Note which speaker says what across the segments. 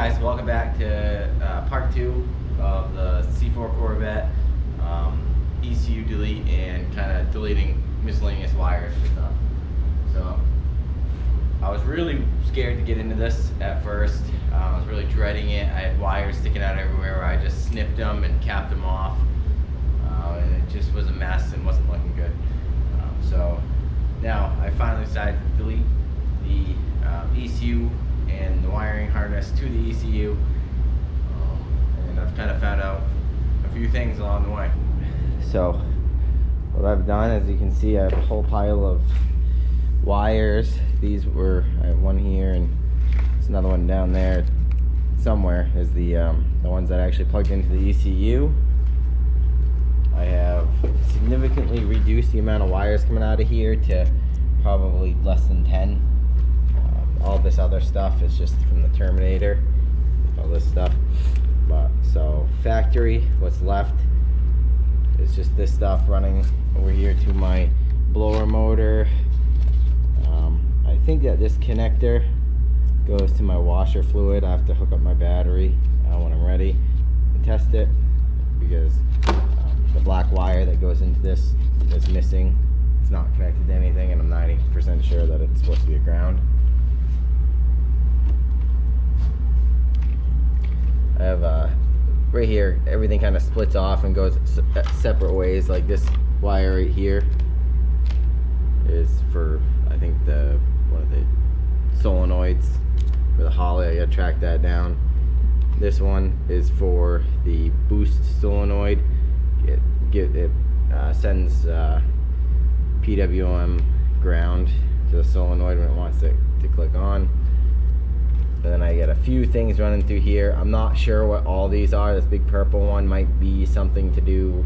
Speaker 1: guys, welcome back to part 2 of the C4 Corvette ECU delete and kind of deleting miscellaneous wires and stuff. So I was really scared to get into this at first. I was really dreading it. I had wires sticking out everywhere where I just snipped them and capped them off, and it just was a mess and wasn't looking good. So now I finally decided to delete the ECU and the wiring harness to the ECU, and I've kind of found out a few things along the way. So what I've done, as you can see, I have a whole pile of wires. These were, I have one here and there's another one down there somewhere, is the ones that I actually plugged into the ECU. I have significantly reduced the amount of wires coming out of here to probably less than 10. All this other stuff is just from the Terminator, all this stuff. But so factory, what's left is just this stuff running over here to my blower motor. I think that this connector goes to my washer fluid. I have to hook up my battery when I'm ready to test it, because the black wire that goes into this is missing. It's not connected to anything, and I'm 90% sure that it's supposed to be a ground. I have right here, everything kind of splits off and goes separate ways. Like this wire right here is for, I think, one of the solenoids for the Holley. I gotta track that down. This one is for the boost solenoid. It sends PWM ground to the solenoid when it wants to click on. And then I get a few things running through here. I'm not sure what all these are. This big purple one might be something to do.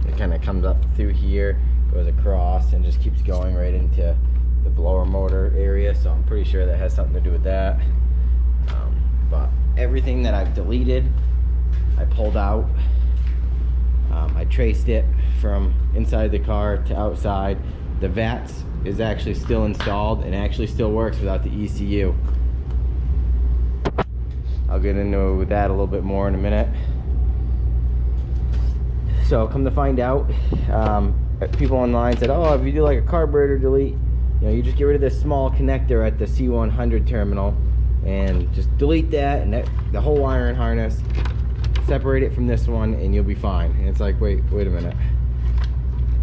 Speaker 1: It kind of comes up through here, goes across, and just keeps going right into the blower motor area. So I'm pretty sure that has something to do with that. But everything that I've deleted, I pulled out. I traced it from inside the car to outside. The VATS is actually still installed and actually still works without the ECU. I'll get into that a little bit more in a minute. So come to find out, people online said, oh, if you do like a carburetor delete, you just get rid of this small connector at the C100 terminal and just delete that, and the whole wiring harness, separate it from this one, and you'll be fine. And it's like, wait a minute.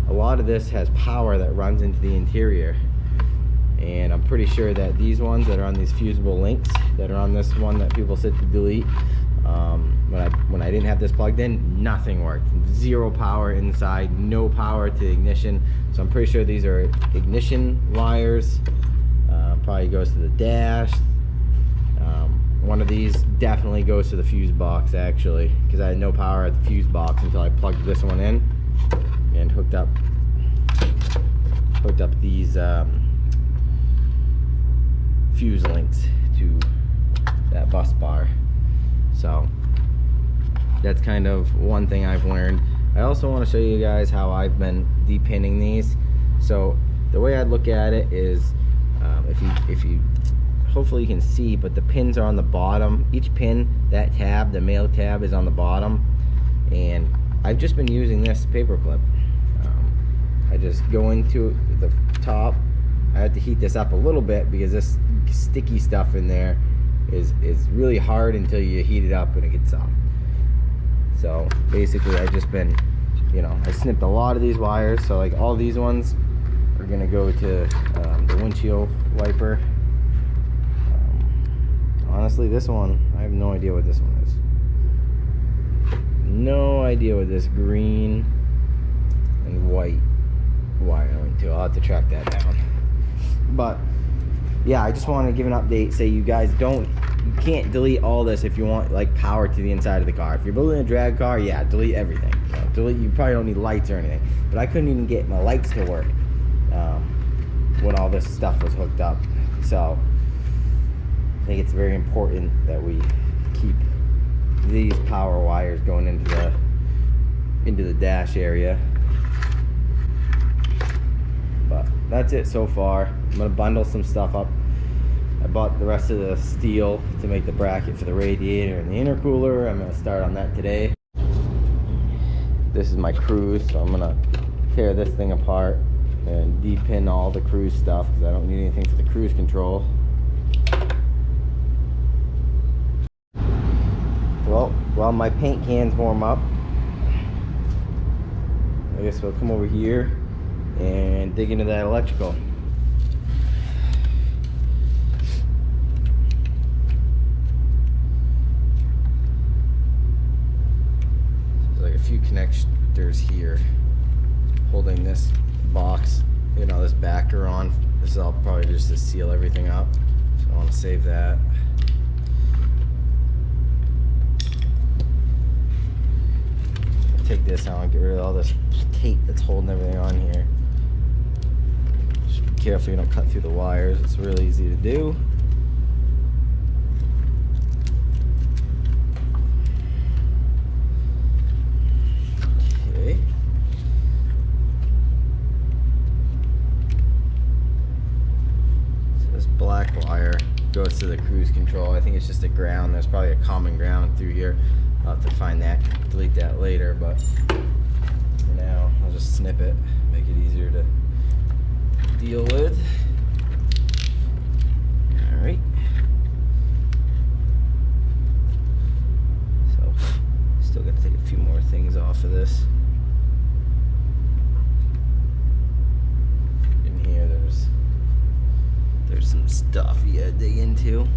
Speaker 1: A lot of this has power that runs into the interior, and I'm pretty sure that these ones that are on these fusible links that are on this one that people said to delete, when I didn't have this plugged in, nothing worked. Zero power inside, no power to ignition. So I'm pretty sure these are ignition wires. Probably goes to the dash. One of these definitely goes to the fuse box, actually, because I had no power at the fuse box until I plugged this one in and hooked up these fuse links to that bus bar. So that's kind of one thing I've learned. I also want to show you guys how I've been depinning these. So the way I look at it is, if you hopefully you can see, but the pins are on the bottom. Each pin, that tab, the male tab, is on the bottom, and I've just been using this paper clip. I just go into the top. I have to heat this up a little bit because this sticky stuff in there is really hard until you heat it up and it gets soft. So basically I've just been, I snipped a lot of these wires. So like all these ones are gonna go to the windshield wiper. Honestly, this one, I have no idea what this one is. No idea what this green and white wire went to. I'll have to track that down. But yeah, I just want to give an update. Say you guys you can't delete all this if you want like power to the inside of the car. If you're building a drag car, yeah, delete everything. You probably don't need lights or anything. But I couldn't even get my lights to work when all this stuff was hooked up. So I think it's very important that we keep these power wires going into the dash area. But that's it so far. I'm gonna bundle some stuff up I bought the rest of the steel to make the bracket for the radiator and the intercooler. I'm gonna start on that today. This is my cruise, so I'm gonna tear this thing apart and de-pin all the cruise stuff because I don't need anything for the cruise control. Well, while my paint cans warm up, I guess we'll come over here and dig into that electrical. There's like a few connectors here holding this box, you know, this backer on. This is all probably just to seal everything up, so I want to save that. Take this out and get rid of all this tape that's holding everything on here. Just be careful you don't cut through the wires. It's really easy to do. Okay. So this black wire goes to the cruise control. I think it's just a ground. There's probably a common ground through here. I'll have to find that, delete that later, but for now, I'll just snip it, make it easier to deal with. All right. So, still got to take a few more things off of this. In here, there's some stuff you gotta dig into.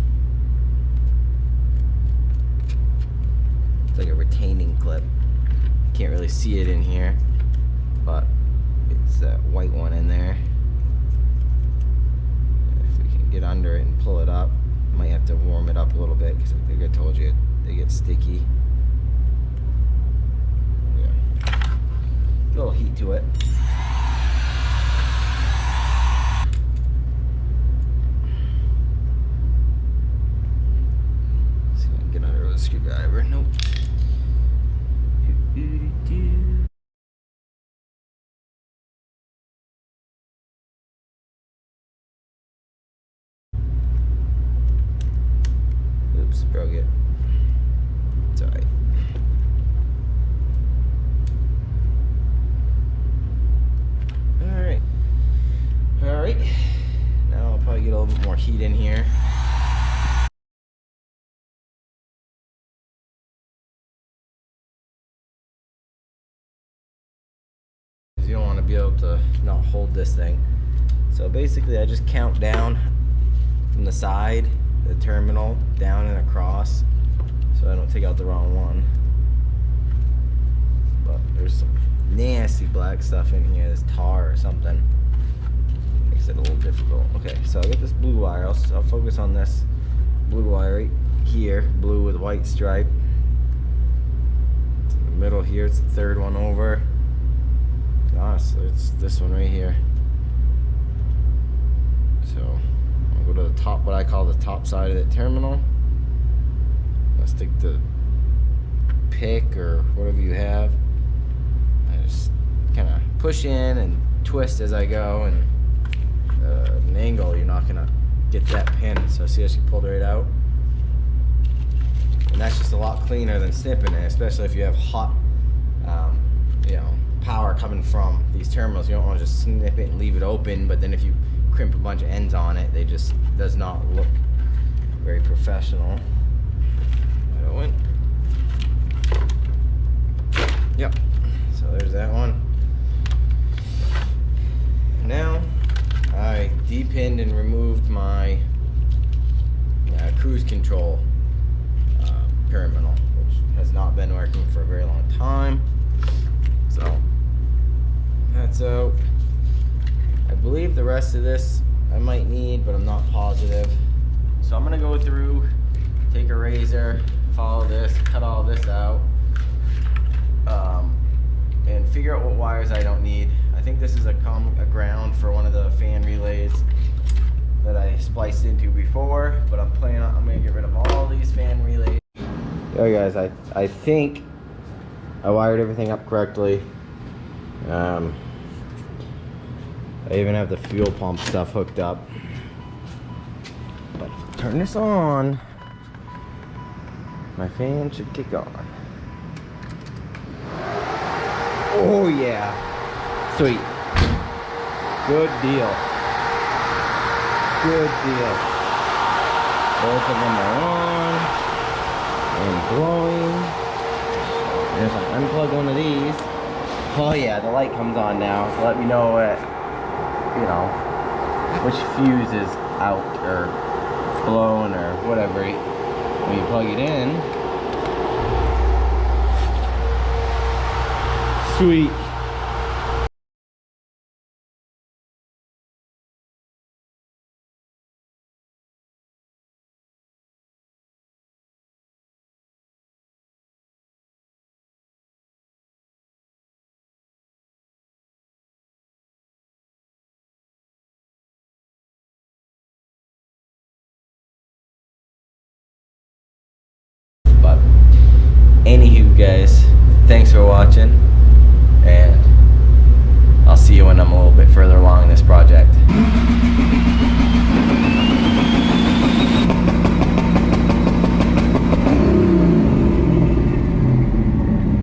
Speaker 1: It's like a retaining clip. Can't really see it in here, but it's that white one in there. If we can get under it and pull it up, might have to warm it up a little bit because I think I told you they get sticky. Yeah. A little heat to it. See if I can get under with a screwdriver. Nope. Oops, broke it. It's alright. Alright. Now I'll probably get a little bit more heat in here. You don't want to be able to not hold this thing. So basically I just count down from the side, the terminal, down and across, so I don't take out the wrong one. But there's some nasty black stuff in here, this tar or something. Makes it a little difficult. Okay, so I got this blue wire. I'll focus on this blue wire right here, blue with white stripe. In the middle here, it's the third one over. Honestly, it's this one right here. So I'll go to the top, what I call the top side of the terminal. I'll stick the pick or whatever you have. I just kind of push in and twist as I go, and an angle, you're not gonna get that pin. So see how she pulled right out? And that's just a lot cleaner than snipping it, especially if you have hot, you know, power coming from these terminals. You don't want to just snip it and leave it open, but then if you crimp a bunch of ends on it, they just does not look very professional. That one. Yep. So there's that one. Now I de-pinned and removed my cruise control terminal, which has not been working for a very long time. So that's out. I believe the rest of this I might need, but I'm not positive. So I'm gonna go through, take a razor, follow this, cut all this out, and figure out what wires I don't need. I think this is a ground for one of the fan relays that I spliced into before, but I'm gonna get rid of all these fan relays. Alright guys, I think I wired everything up correctly. I even have the fuel pump stuff hooked up. But if turn this on. My fan should kick on. Oh yeah. Sweet. Good deal. Good deal. Both of them are on and glowing. And if I unplug one of these, oh yeah, the light comes on now. So let me know what, you know, which fuse is out or blown or whatever when you plug it in. Sweet. But anywho guys, thanks for watching, and I'll see you when I'm a little bit further along in this project.